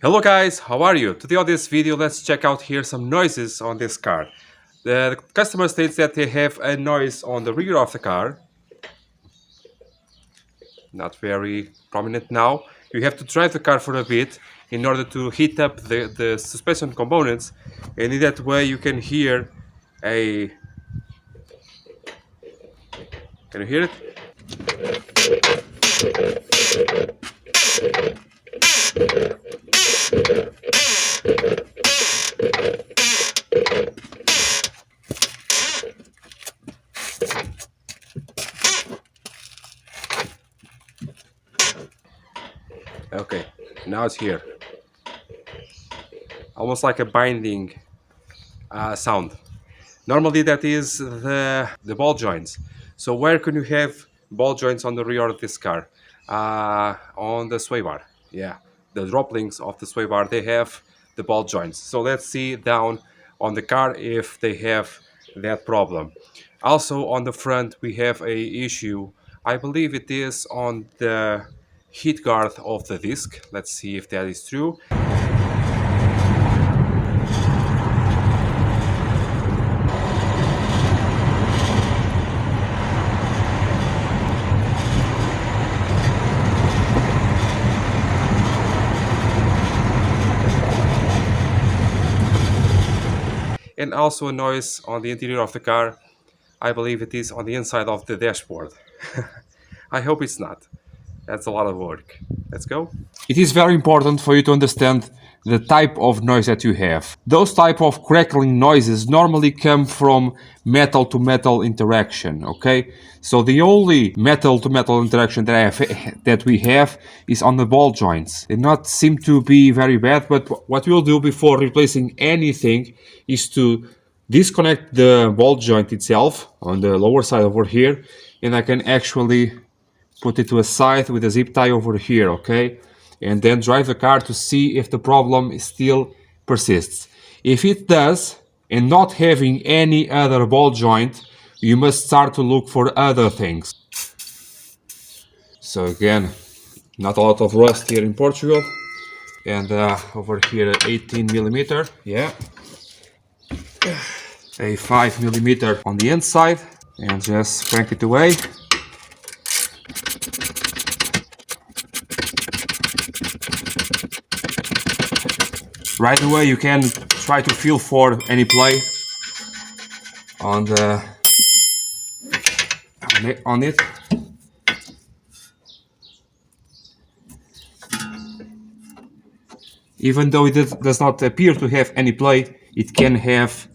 Hello guys, how are you? Today on this video, let's check out here some noises on this car. The customer states that they have a noise on the rear of the car. Not very prominent now. You have to drive the car for a bit in order to heat up the suspension components, and in that way you can hear a... Can you hear it? Okay, now it's here. Almost like a binding sound. Normally that is the ball joints. So where can you have ball joints on the rear of this car? On the sway bar. Yeah, the drop links of the sway bar, they have the ball joints. So let's see down on the car if they have that problem. Also on the front we have a issue. I believe it is on the heat guard of the disc. Let's see if that is true. And also a noise on the interior of the car. I believe it is on the inside of the dashboard. I hope it's not. That's a lot of work. Let's go. It is very important for you to understand the type of noise that you have. Those type of crackling noises normally come from metal to metal interaction, okay? So the only metal to metal interaction that we have is on the ball joints. They not seem to be very bad, but what we'll do before replacing anything is to disconnect the ball joint itself on the lower side over here, and I can actually put it to a side with a zip tie over here, okay? And then drive the car to see if the problem still persists. If it does, and not having any other ball joint, you must start to look for other things. So again, not a lot of rust here in Portugal. And over here 18 millimeter, yeah. A 5 millimeter on the inside, and just crank it away. Right away you can try to feel for any play on it. Even though it does not appear to have any play, it can have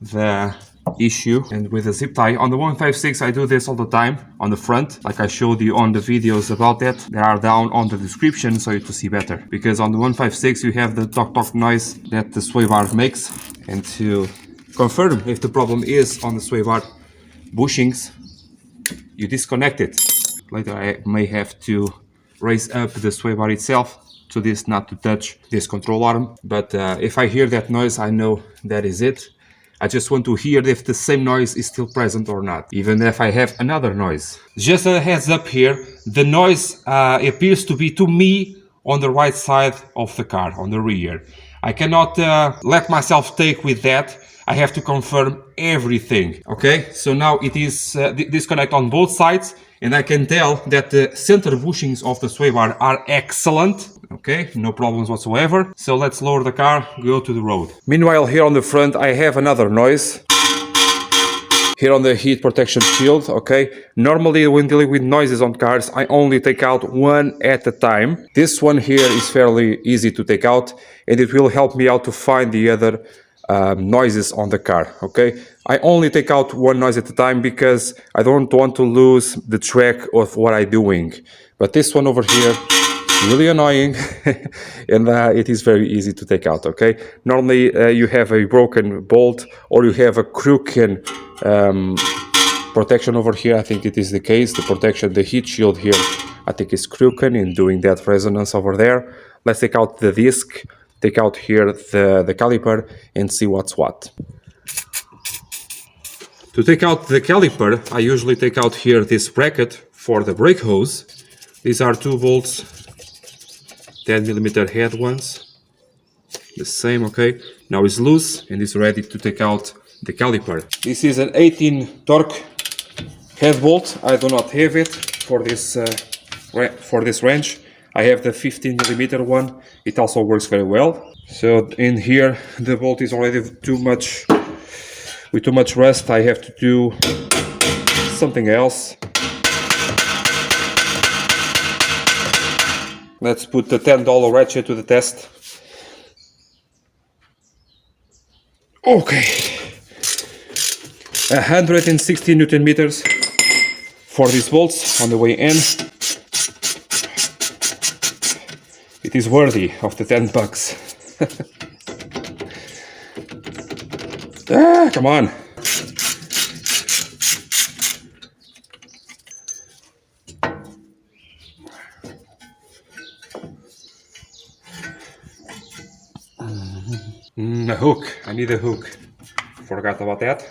the issue. And with a zip tie on the 156, I do this all the time on the front, like I showed you on the videos about that. They are down on the description so you to see better, because on the 156 you have the tock tock noise that the sway bar makes. And to confirm if the problem is on the sway bar bushings, you disconnect it. Later I may have to raise up the sway bar itself to this not to touch this control arm, but if I hear that noise, I know that is it. I just want to hear if the same noise is still present or not, even if I have another noise. Just a heads up here, the noise appears to be to me on the right side of the car, on the rear. I cannot let myself take with that. I have to confirm everything. Okay, so now it is disconnect on both sides, and I can tell that the center bushings of the sway bar are excellent. Okay, no problems whatsoever. So let's lower the car, go to the road. Meanwhile, here on the front, I have another noise. Here on the heat protection shield, okay? Normally, when dealing with noises on cars, I only take out one at a time. This one here is fairly easy to take out, and it will help me out to find the other noises on the car, okay? I only take out one noise at a time because I don't want to lose the track of what I'm doing. But this one over here, really annoying, and it is very easy to take out, okay? Normally you have a broken bolt or you have a crooked protection over here. I think it is the case. The protection, the heat shield here, I think is crooked in doing that resonance over there. Let's take out the disc, take out here the caliper and see what's what. To take out the caliper, I usually take out here this bracket for the brake hose. These are 2 bolts, 10 millimeter head ones. The same, okay. Now it's loose and it's ready to take out the caliper. This is an 18 torque head bolt. I do not have it for this range. I have the 15 millimeter one. It also works very well. So in here the bolt is already with too much rust. I have to do something else. Let's put the $10 ratchet to the test. Okay, 160 Newton meters for these bolts on the way in. It is worthy of the $10. Come on. A hook. I need a hook. Forgot about that.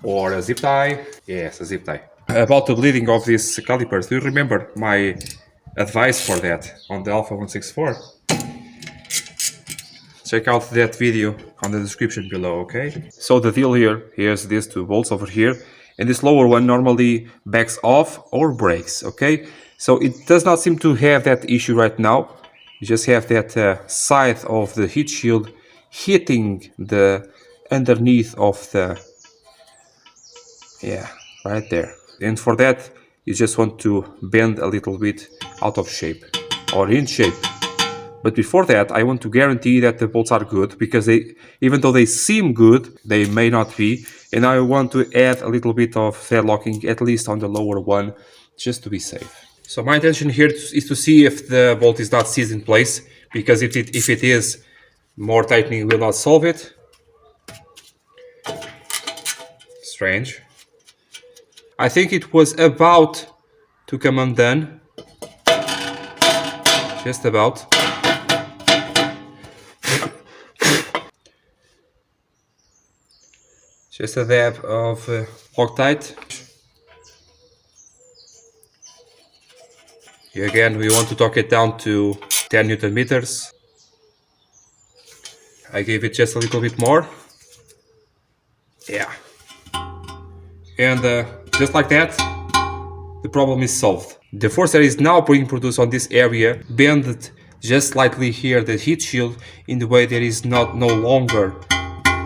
Or a zip tie. Yes, a zip tie. About the bleeding of these calipers, do you remember my advice for that on the Alfa 164? Check out that video on the description below, okay? So the deal here, here's these two bolts over here, and this lower one normally backs off or breaks, okay? So it does not seem to have that issue right now. You just have that side of the heat shield hitting the underneath of the, yeah, right there. And for that, you just want to bend a little bit out of shape or in shape. But before that, I want to guarantee that the bolts are good, because they, even though they seem good, they may not be. And I want to add a little bit of thread locking, at least on the lower one, just to be safe. So my intention here is to see if the bolt is not seized in place, because if it is, more tightening will not solve it. Strange. I think it was about to come undone. Just about. Just a dab of Loctite. Here again, we want to torque it down to 10 Newton meters. I gave it just a little bit more. Yeah. And just like that, the problem is solved. The force that is now being produced on this area bended just slightly here the heat shield in the way that is no longer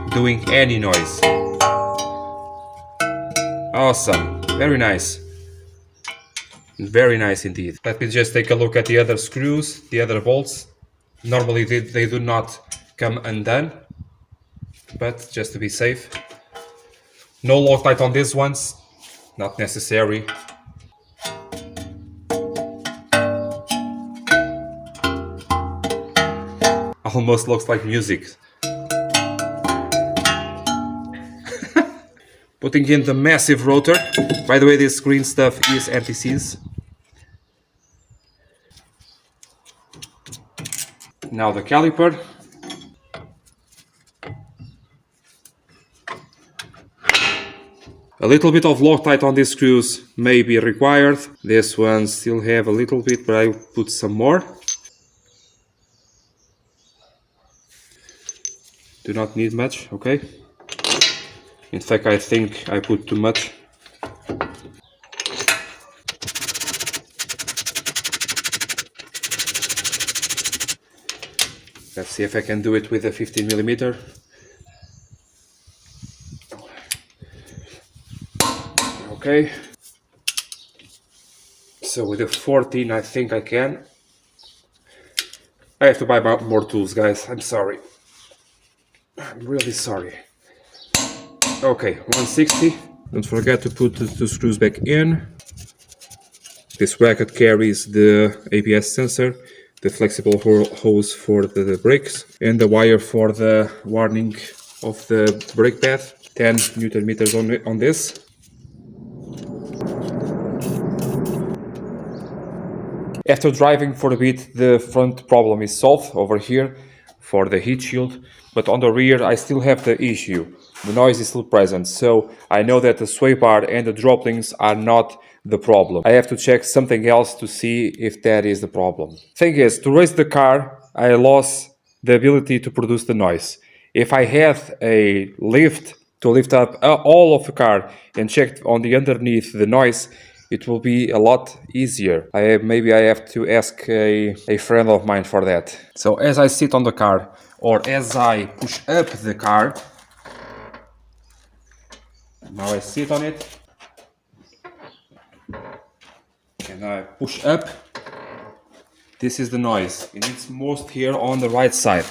doing any noise. Awesome. Very nice. Very nice indeed. Let me just take a look at the other screws, the other bolts. Normally they do not come undone, but just to be safe. No Loctite on these ones, not necessary. Almost looks like music. Putting in the massive rotor. By the way, this green stuff is anti-seize. Now the caliper. A little bit of Loctite on these screws may be required. This one still have a little bit, but I will put some more. Do not need much, okay? In fact, I think I put too much. Let's see if I can do it with a 15 millimeter. Okay. So with a 14, I think I can. I have to buy more tools, guys. I'm sorry. I'm really sorry. Okay, 160. Don't forget to put the two screws back in. This bracket carries the ABS sensor, the flexible hose for the brakes, and the wire for the warning of the brake pad. 10 Newton meters on this. After driving for a bit, the front problem is solved over here for the heat shield, but on the rear I still have the issue. The noise is still present, so I know that the sway bar and the droplings are not the problem. I have to check something else to see if that is the problem. Thing is, to race the car, I lost the ability to produce the noise. If I had a lift to lift up all of the car and check on the underneath the noise, it will be a lot easier. Maybe I have to ask a friend of mine for that. So as I sit on the car, or as I push up the car, now I sit on it, and I push up. This is the noise, and it's most here on the right side.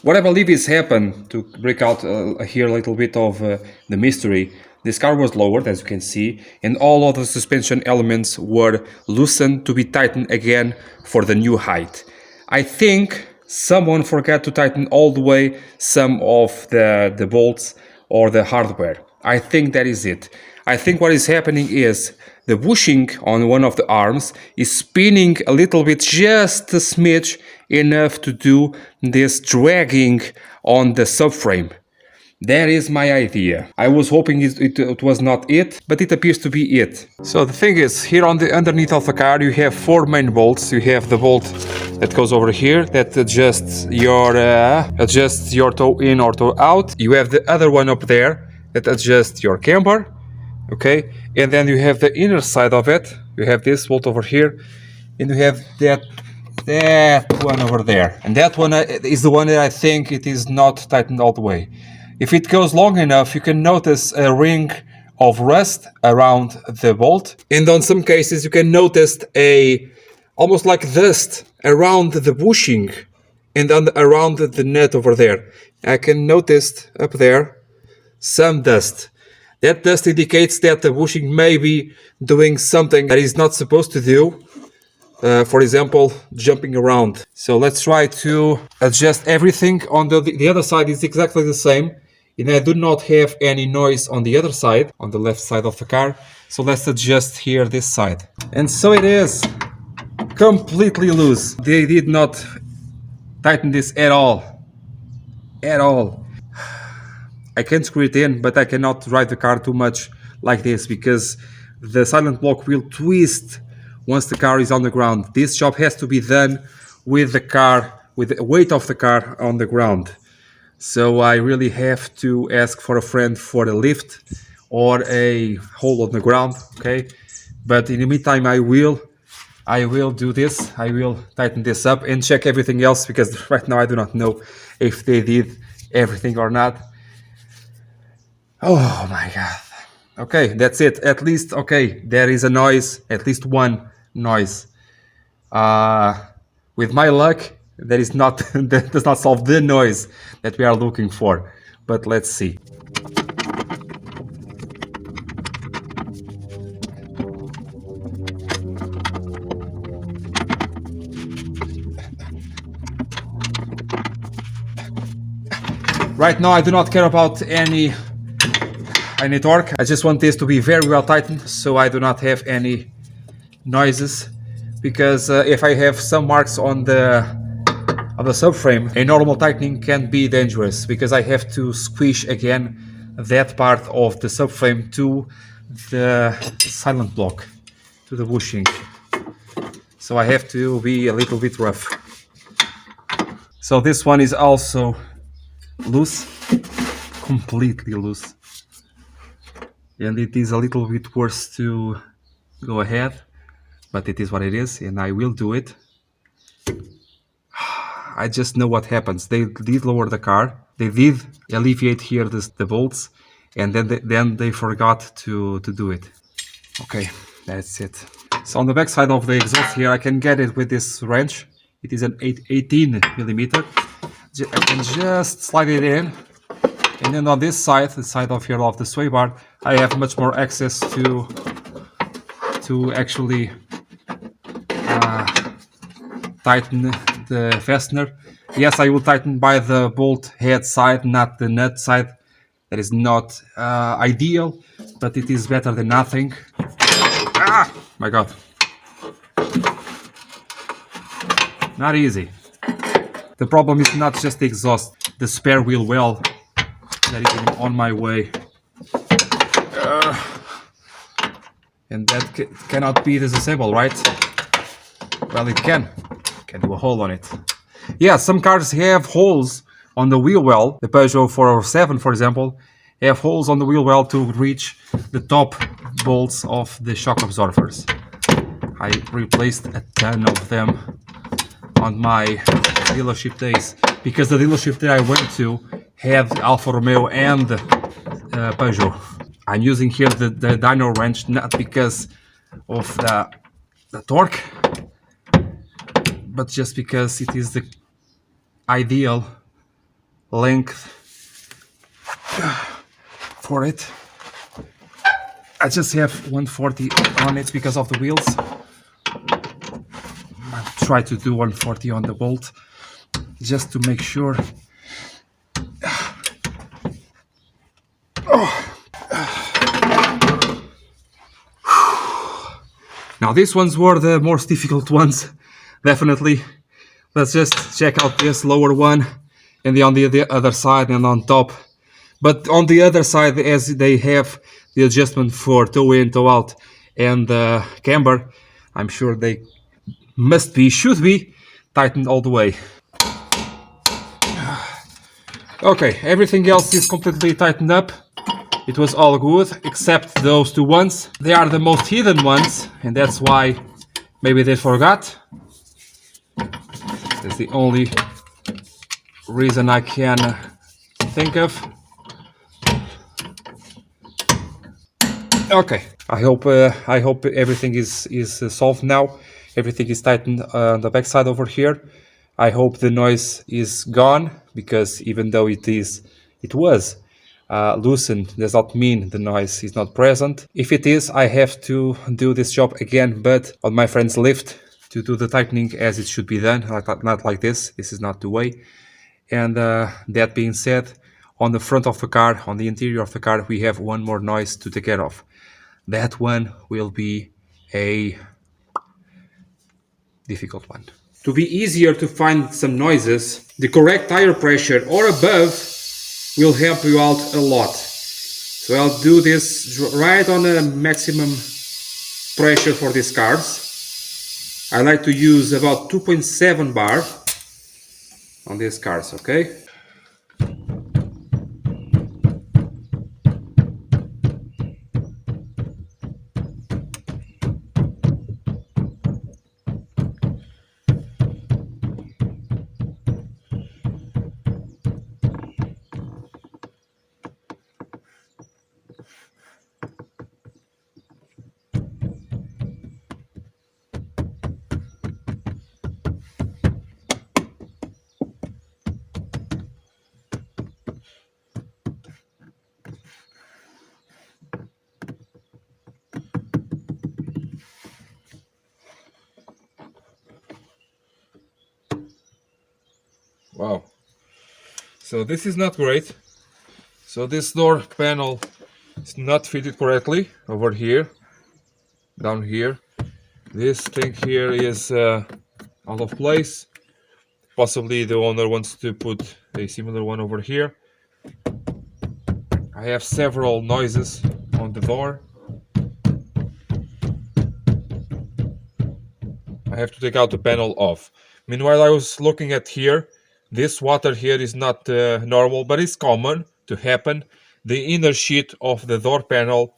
What I believe is happened, to break out here a little bit of the mystery, this car was lowered, as you can see, and all of the suspension elements were loosened to be tightened again for the new height. I think someone forgot to tighten all the way some of the bolts or the hardware. I think that is it. I think what is happening is the bushing on one of the arms is spinning a little bit, just a smidge, enough to do this dragging on the subframe. That is my idea. I was hoping it was not it, but it appears to be it. So the thing is, here on the underneath of the car you have four main bolts. You have the bolt that goes over here that adjusts your toe in or toe out. You have the other one up there that adjusts your camber. Okay, and then you have the inner side of it. You have this bolt over here, and you have that one over there. And that one is the one that I think it is not tightened all the way. If it goes long enough, you can notice a ring of rust around the bolt, and on some cases you can notice almost like dust around the bushing and around the nut over there. I can notice up there some dust. That dust indicates that the bushing may be doing something that it's not supposed to do. For example, jumping around. So let's try to adjust everything. On the other side is exactly the same. And I do not have any noise on the other side, on the left side of the car. So let's adjust here this side. And so it is completely loose. They did not tighten this at all. At all. I can screw it in, but I cannot drive the car too much like this because the silent block will twist once the car is on the ground. This job has to be done with the car, with the weight of the car on the ground. So I really have to ask for a friend for a lift or a hole on the ground, okay? But in the meantime, I will do this. I will tighten this up and check everything else because right now I do not know if they did everything or not. Oh my God. Okay, that's it. At least, okay, there is a noise, at least one noise. With my luck, that does not solve the noise that we are looking for. But let's see. Right now, I do not care about any torque. I just want this to be very well tightened, so I do not have any noises. Because if I have some marks on the subframe, a normal tightening can be dangerous because I have to squish again that part of the subframe to the silent block, to the bushing. So I have to be a little bit rough. So this one is also loose, completely loose. And it is a little bit worse to go ahead, but it is what it is, and I will do it. I just know what happens. They did lower the car, they did alleviate here the bolts, and then they forgot to do it. Okay, that's it. So on the back side of the exhaust here, I can get it with this wrench. It is an 18 millimeter. I can just slide it in. And then on this side, the side of here of the sway bar, I have much more access to actually tighten the fastener. Yes, I will tighten by the bolt head side, not the nut side. That is not ideal, but it is better than nothing. Ah, my God. Not easy. The problem is not just the exhaust, the spare wheel well that is on my way. And that cannot be disassembled, right? Well, it can do a hole on it. Yeah, some cars have holes on the wheel well. The Peugeot 407, for example, have holes on the wheel well to reach the top bolts of the shock absorbers. I replaced a ton of them on my dealership days because the dealership that I went to had Alfa Romeo and Peugeot. I'm using here the dyno wrench not because of the torque, but just because it is the ideal length for it. I just have 140 on it because of the wheels. I try to do 140 on the bolt just to make sure. Now these ones were the most difficult ones, definitely. Let's just check out this lower one and on the other side and on top. But on the other side, as they have the adjustment for toe in, toe out and camber, I'm sure they should be tightened all the way. Okay, everything else is completely tightened up. It was all good except those two ones. They are the most hidden ones, and that's why maybe they forgot. That's the only reason I can think of. Okay, I hope everything is solved now. Everything is tightened on the back side over here. I hope the noise is gone, because even though it was loosened, does not mean the noise is not present. If it is, I have to do this job again, but on my friend's lift to do the tightening as it should be done, not like this. This is not the way. And that being said, on the front of the car, on the interior of the car, we have one more noise to take care of. That one will be a difficult one. To be easier to find some noises, the correct tire pressure or above will help you out a lot. So I'll do this right on a maximum pressure for these cars. I like to use about 2.7 bar on these cars, okay? Wow. So this is not great. So this door panel is not fitted correctly over here, down here. This thing here is out of place. Possibly the owner wants to put a similar one over here. I have several noises on the door. I have to take out the panel off. Meanwhile, I was looking at here. This water here is not normal, but it's common to happen. The inner sheet of the door panel,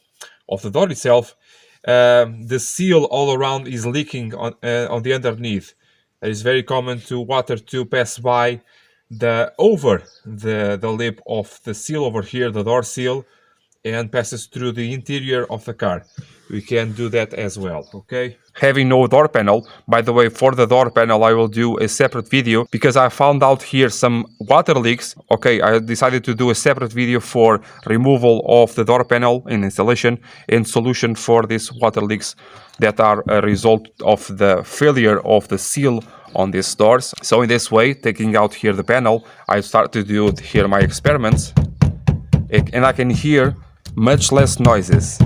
of the door itself, the seal all around is leaking on the underneath. It is very common to water to pass by over the lip of the seal over here, the door seal, and passes through the interior of the car. We can do that as well, okay? Having no door panel, by the way, for the door panel I will do a separate video because I found out here some water leaks. Okay, I decided to do a separate video for removal of the door panel and installation and solution for these water leaks that are a result of the failure of the seal on these doors. So in this way, taking out here the panel, I start to do here my experiments, and I can hear much less noises,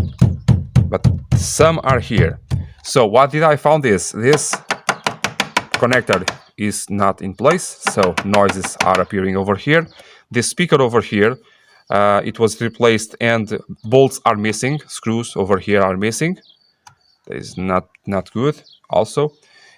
but some are here. So what did I found this connector is not in place, so noises are appearing over here. This speaker over here, it was replaced and bolts are missing, screws over here are missing. That is not good also.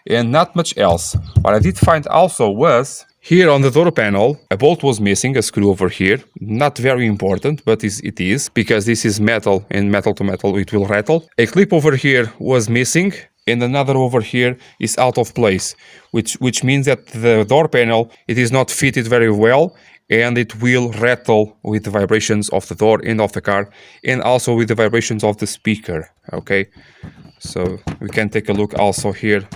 and not much else. What I did find also was here on the door panel, a bolt was missing, a screw over here. Not very important, but it is, because this is metal, and metal to metal it will rattle. A clip over here was missing, and another over here is out of place, which means that the door panel, it is not fitted very well, and it will rattle with the vibrations of the door and of the car, and also with the vibrations of the speaker. Okay, so we can take a look also here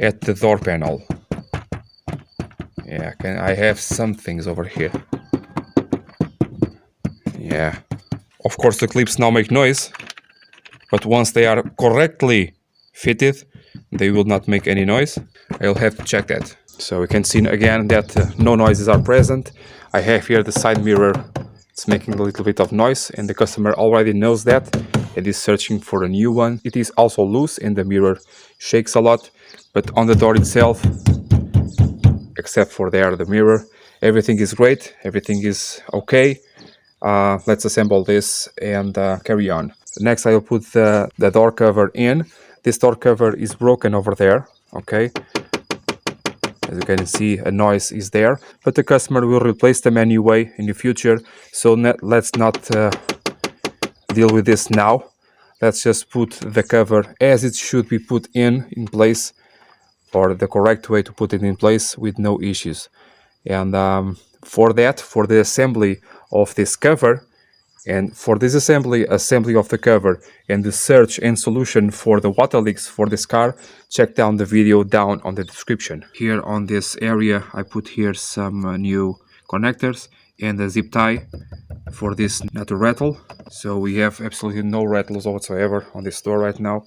at the door panel. Yeah, I have some things over here. Yeah, of course the clips now make noise, but once they are correctly fitted, they will not make any noise. I'll have to check that. So we can see again that no noises are present. I have here the side mirror. It's making a little bit of noise, and the customer already knows that and is searching for a new one. It is also loose and the mirror shakes a lot, but on the door itself, except for there, the mirror, everything is great, everything is okay. Let's assemble this and carry on. Next, I'll put the door cover in. This door cover is broken over there, okay? As you can see, a noise is there, but the customer will replace them anyway in the future, so let's not deal with this now. Let's just put the cover as it should be put in place, or the correct way to put it in place with no issues. And for the assembly of this cover, and for this assembly of the cover and the search and solution for the water leaks for this car, check down the video down on the description. Here on this area, I put here some new connectors and a zip tie for this not to rattle. So we have absolutely no rattles whatsoever on this door right now.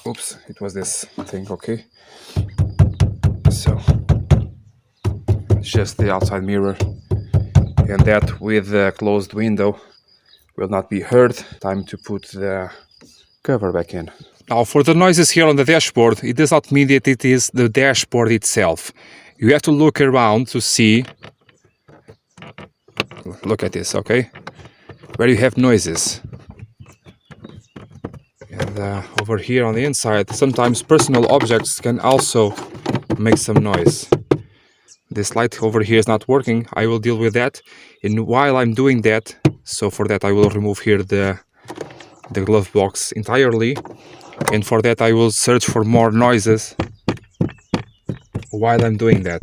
Oops, it was this thing, okay. So just the outside mirror, and that with the closed window will not be heard. Time to put the cover back in. Now for the noises here on the dashboard, it does not mean that it is the dashboard itself. You have to look around to see, look at this, okay, where you have noises. And over here on the inside, sometimes personal objects can also make some noise. This light over here is not working. I will deal with that. And while I'm doing that, so for that I will remove here the glove box entirely. And for that I will search for more noises while I'm doing that.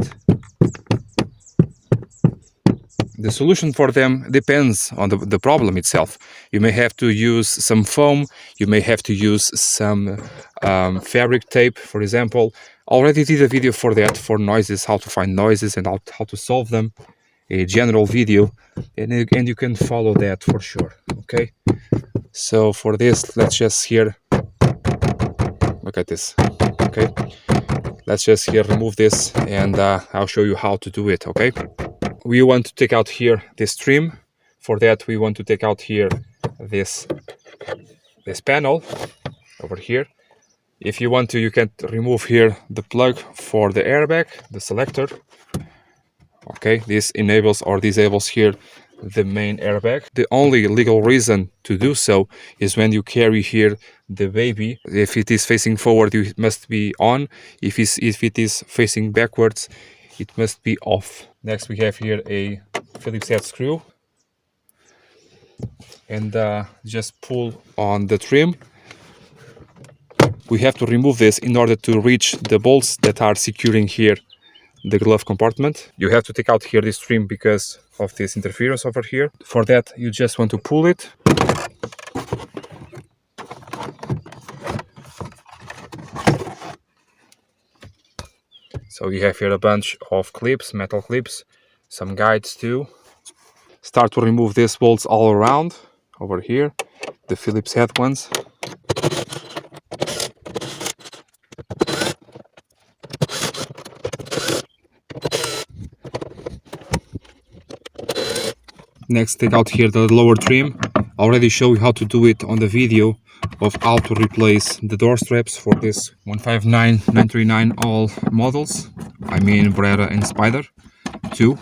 The solution for them depends on the problem itself. You may have to use some foam, you may have to use some fabric tape, for example. Already did a video for that, for noises, how to find noises and how to solve them, a general video, and you can follow that for sure, okay? So for this, let's just here, look at this, okay? Let's just here remove this, and I'll show you how to do it, okay? We want to take out here this trim. For that we want to take out here this panel over here. If you want to, you can remove here the plug for the airbag, the selector. Okay, this enables or disables here the main airbag. The only legal reason to do so is when you carry here the baby. If it is facing forward, it must be on. If it is facing backwards, it must be off. Next we have here a Phillips head screw, and just pull on the trim. We have to remove this in order to reach the bolts that are securing here the glove compartment. You have to take out here this trim because of this interference over here. For that you just want to pull it. So you have here a bunch of clips, metal clips, some guides too. Start to remove these bolts all around over here, the Phillips head ones. Next, take out here the lower trim. I already showed you how to do it on the video of how to replace the door straps for this 159, 939 all models. I mean Brera and Spider 2.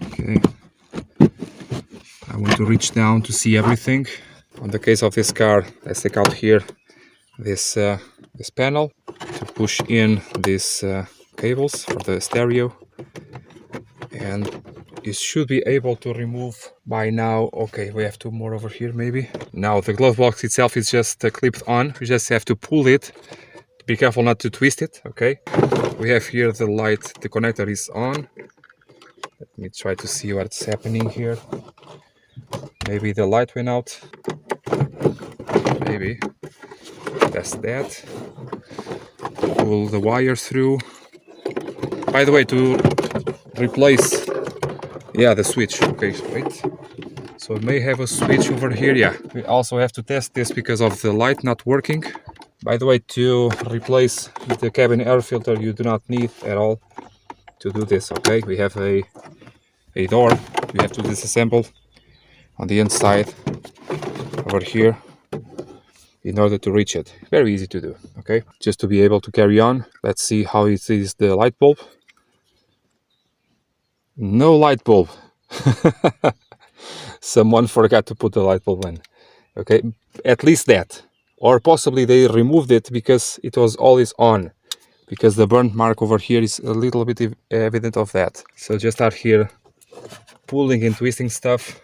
Okay. I want to reach down to see everything. On the case of this car, let's take out here this panel to push in these cables for the stereo, and you should be able to remove by now. Okay, we have two more over here maybe. Now the glove box itself is just clipped on. You just have to pull it. Be careful not to twist it. Okay, we have here the light, the connector is on. Let me try to see what's happening here. Maybe the light went out. Maybe. That's that. Pull the wire through. By the way, to replace, yeah, the switch. Okay, wait. So it may have a switch over here. Yeah, we also have to test this because of the light not working. By the way, to replace the cabin air filter, you do not need at all to do this. Okay, we have a door. We have to disassemble on the inside over here in order to reach it. Very easy to do. Okay, just to be able to carry on. Let's see how it is the light bulb. No light bulb. Someone forgot to put the light bulb in. Okay, at least that. Or possibly they removed it because it was always on. Because the burnt mark over here is a little bit evident of that. So just start here pulling and twisting stuff.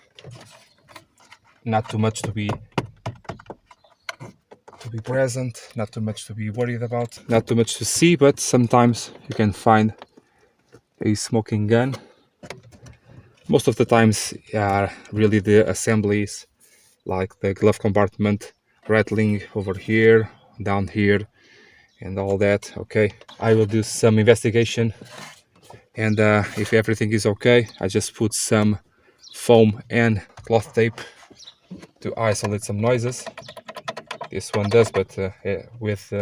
Not too much to be present, not too much to be worried about, not too much to see, but sometimes you can find a smoking gun. Most of the times really the assemblies, like the glove compartment rattling over here, down here, and all that. Okay, I will do some investigation, and if everything is okay, I just put some foam and cloth tape to isolate some noises. This one does, but with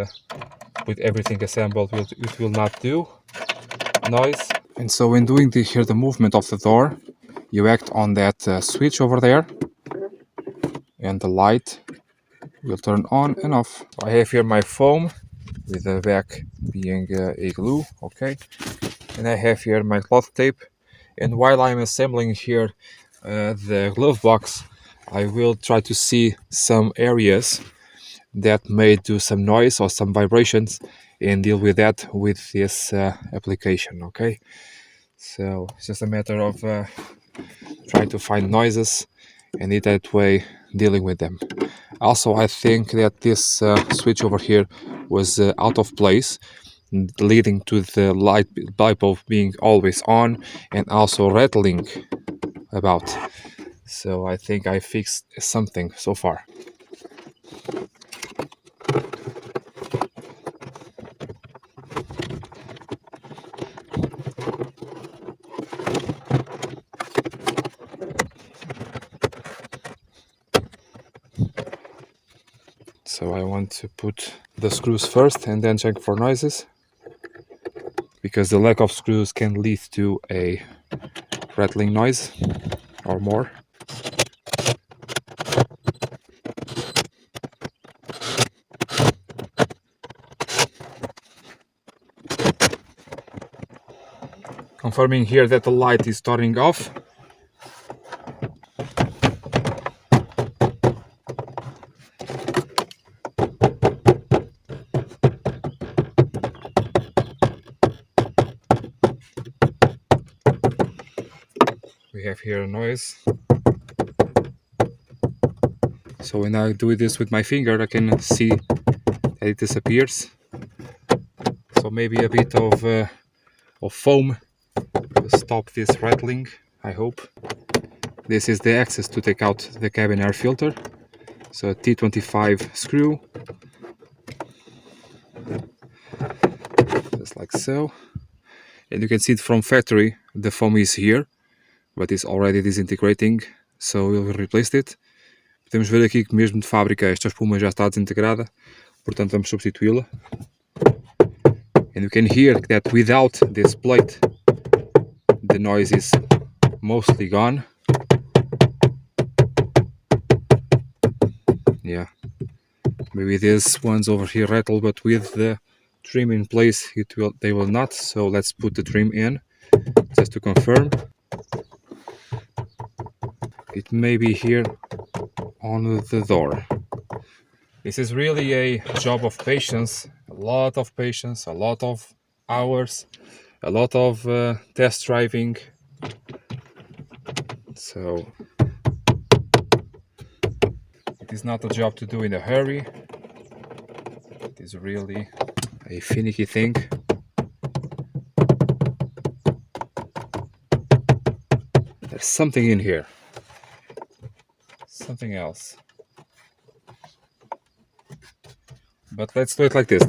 everything assembled, it will not do noise. And so when doing the movement of the door, you act on that switch over there, and the light will turn on and off. I have here my foam with the back being a glue. Okay, and I have here my cloth tape, and while I'm assembling here the glove box, I will try to see some areas that may do some noise or some vibrations and deal with that with this application. Okay, so it's just a matter of trying to find noises and in that way dealing with them. Also, I think that this switch over here was out of place, leading to the light bulb being always on and also rattling about. So I think I fixed something so far. So I want to put the screws first and then check for noises, because the lack of screws can lead to a rattling noise or more. Confirming here that the light is turning off. We have here a noise. So when I do this with my finger, I can see that it disappears. So maybe a bit of foam to stop this rattling, I hope. This is the access to take out the cabin air filter. So a T25 screw, just like so. And you can see it from factory, the foam is here, but it's already disintegrating, so we'll replace it. Podemos ver aqui que mesmo de fábrica esta espuma já está desintegrada, portanto vamos substituí-la. And you can hear that without this plate, the noise is mostly gone. Yeah, maybe these ones over here rattle, but with the trim in place, they will not. So let's put the trim in, just to confirm. It may be here on the door. This is really a job of patience, a lot of patience, a lot of hours, a lot of test driving. So it is not a job to do in a hurry. It is really a finicky thing. There's something in here. Something else. But let's do it like this.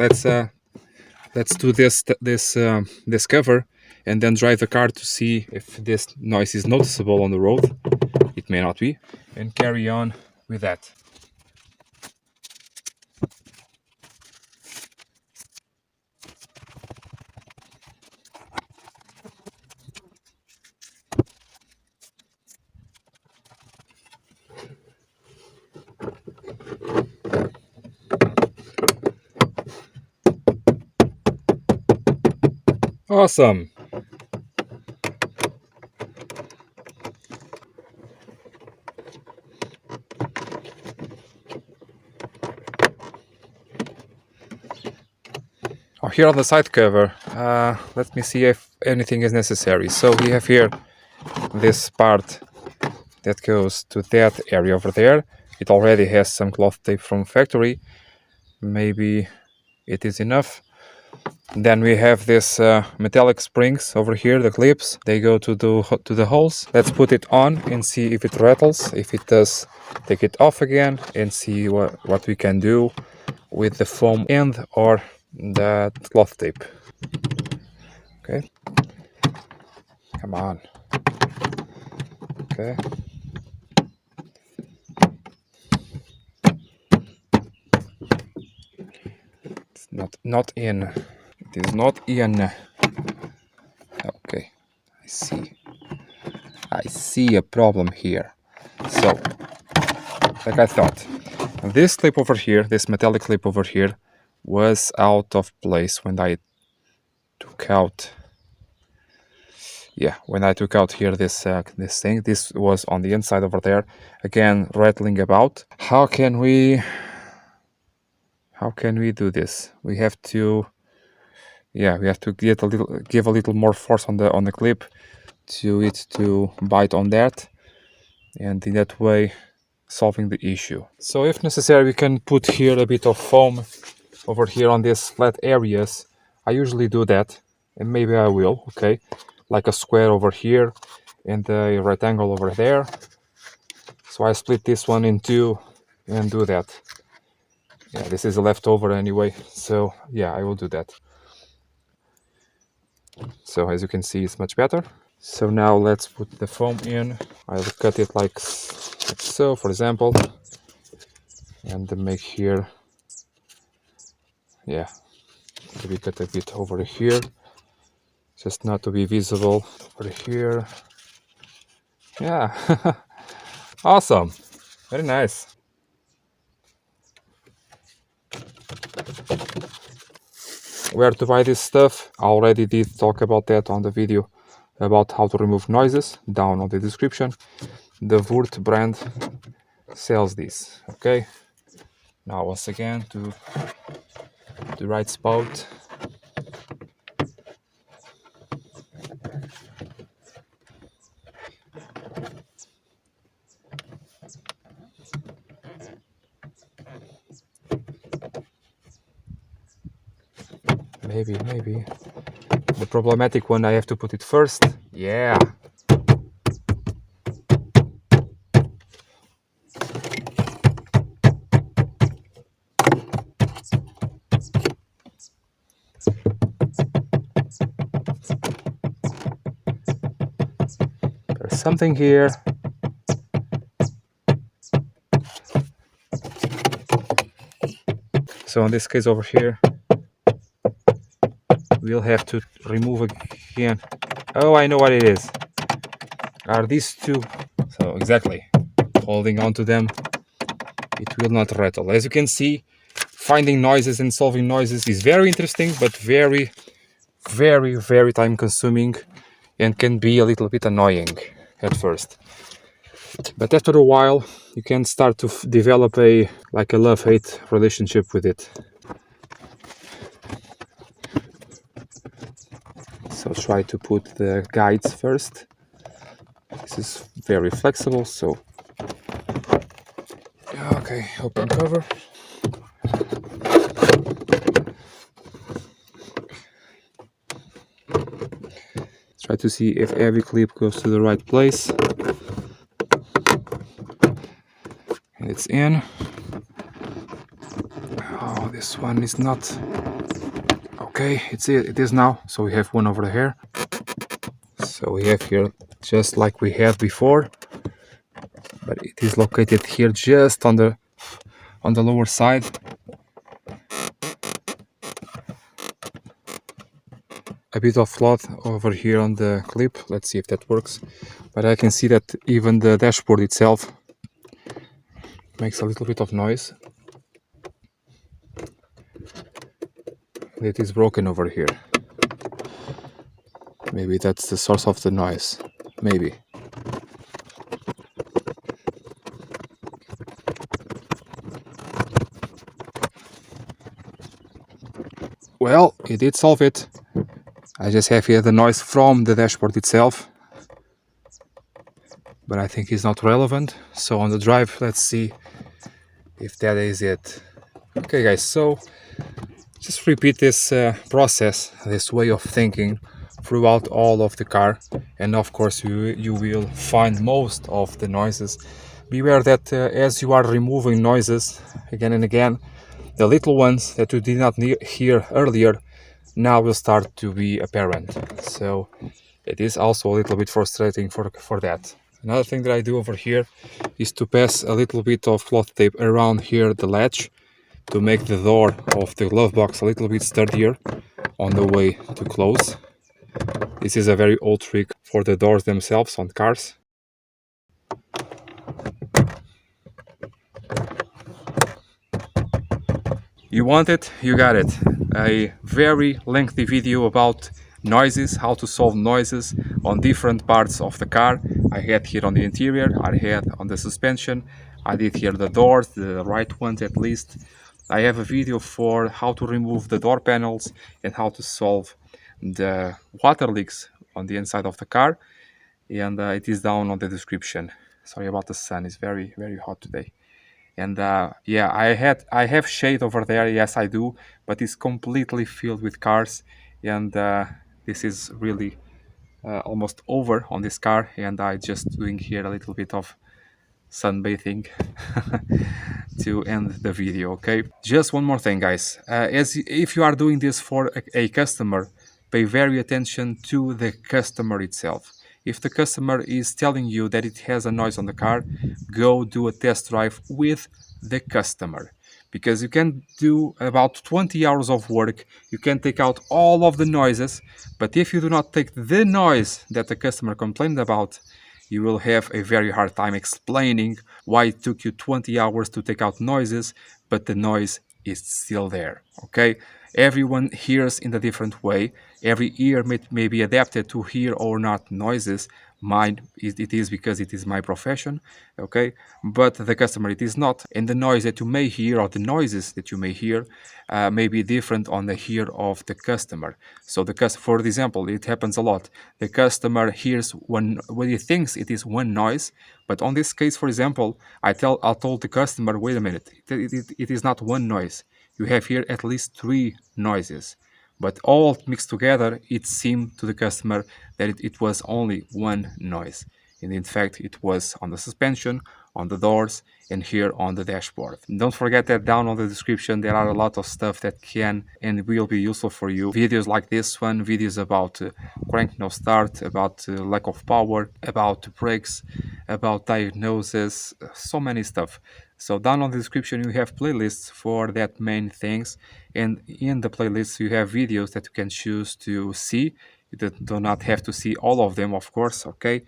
Let's do this cover and then drive the car to see if this noise is noticeable on the road. It may not be. And carry on with that. Awesome. Oh, here on the side cover, let me see if anything is necessary. So we have here this part that goes to that area over there. It already has some cloth tape from factory. Maybe it is enough. Then we have this metallic springs over here, the clips. They go to the holes. Let's put it on and see if it rattles. If it does, take it off again and see what we can do with the foam end or that cloth tape. Okay. Come on. Okay. It's not in. It is not in. Okay. I see a problem here. So, like I thought, this clip over here, this metallic clip over here, was out of place when I took out. Yeah, when I took out here this thing. This was on the inside over there. Again, rattling about. How can we do this? We have to. Yeah, we have to give a little more force on the clip to bite on that, and in that way solving the issue. So if necessary, we can put here a bit of foam over here on these flat areas. I usually do that, and maybe I will. Okay, like a square over here and a rectangle over there. So I split this one in two and do that. Yeah, this is a leftover anyway, so yeah, I will do that. So as you can see, it's much better. So now let's put the foam in. I will cut it like so, for example, and make here, yeah, maybe cut a bit over here, just not to be visible over here. Yeah, awesome, very nice. Where to buy this stuff? I already did talk about that on the video about how to remove noises, down on the description. The Wurt brand sells this. Okay, now once again to the right spot. Maybe the problematic one, I have to put it first. Yeah. There's something here. So in this case over here, we'll have to remove again. Oh, I know what it is. Are these two? So exactly, holding on to them, it will not rattle. As you can see, finding noises and solving noises is very interesting, but very, very, very time consuming and can be a little bit annoying at first. But after a while, you can start to develop a like a love-hate relationship with it. So try to put the guides first. This is very flexible, so okay, open cover. Try to see if every clip goes to the right place. And it's in. Oh, this one is not. Okay, it is now. So we have one over here. So we have here just like we had before, but it is located here just on the lower side. A bit of cloth over here on the clip. Let's see if that works. But I can see that even the dashboard itself makes a little bit of noise. It is broken over here. Maybe that's the source of the noise. Maybe. Well, it did solve it. I just have here the noise from the dashboard itself. But I think it's not relevant. So on the drive, let's see if that is it. Okay guys, so just repeat this process, this way of thinking throughout all of the car, and of course you will find most of the noises. Beware that as you are removing noises again and again, the little ones that you did not hear earlier now will start to be apparent. So it is also a little bit frustrating for that. Another thing that I do over here is to pass a little bit of cloth tape around here the latch to make the door of the glove box a little bit sturdier on the way to close. This is a very old trick for the doors themselves on cars. You want it, you got it. A very lengthy video about noises, how to solve noises on different parts of the car. I had here on the interior, I had on the suspension, I did here the doors, the right ones at least. I have a video for how to remove the door panels and how to solve the water leaks on the inside of the car, and it is down on the description. Sorry about the sun, it's very hot today. And yeah, I have shade over there, yes I do, but it's completely filled with cars, and this is really almost over on this car, and I just doing here a little bit of sunbathing to end the video. Okay, just one more thing guys, if you are doing this for a customer, pay very attention to the customer itself. If the customer is telling you that it has a noise on the car, go do a test drive with the customer, because you can do about 20 hours of work, you can take out all of the noises, but if you do not take the noise that the customer complained about, you will have a very hard time explaining why it took you 20 hours to take out noises, but the noise is still there. Okay, everyone hears in a different way, every ear may be adapted to hear or not noises. Mine it is because it is my profession, okay, but the customer it is not, and the noise that you may hear, or the noises that you may hear, may be different on the ear of the customer. So for example, it happens a lot. The customer hears one, when he thinks it is one noise, but on this case, for example, I told the customer, wait a minute, it is not one noise. You have here at least 3 noises, but all mixed together, it seemed to the customer that it was only one noise. And in fact, it was on the suspension, on the doors, and here on the dashboard. Don't forget that down on the description there are a lot of stuff that can and will be useful for you. Videos like this one, videos about crank no start, about lack of power, about brakes, about diagnosis, so many stuff. So down on the description you have playlists for that main things, and in the playlists you have videos that you can choose to see. You do not have to see all of them, of course, okay?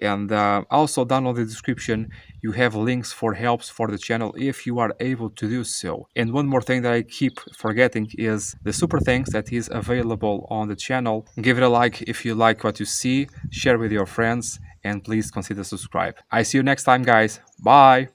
And also down on the description you have links for helps for the channel if you are able to do so. And one more thing that I keep forgetting is the super thanks that is available on the channel. Give it a like if you like what you see, share with your friends, and please consider subscribe. I see you next time, guys. Bye.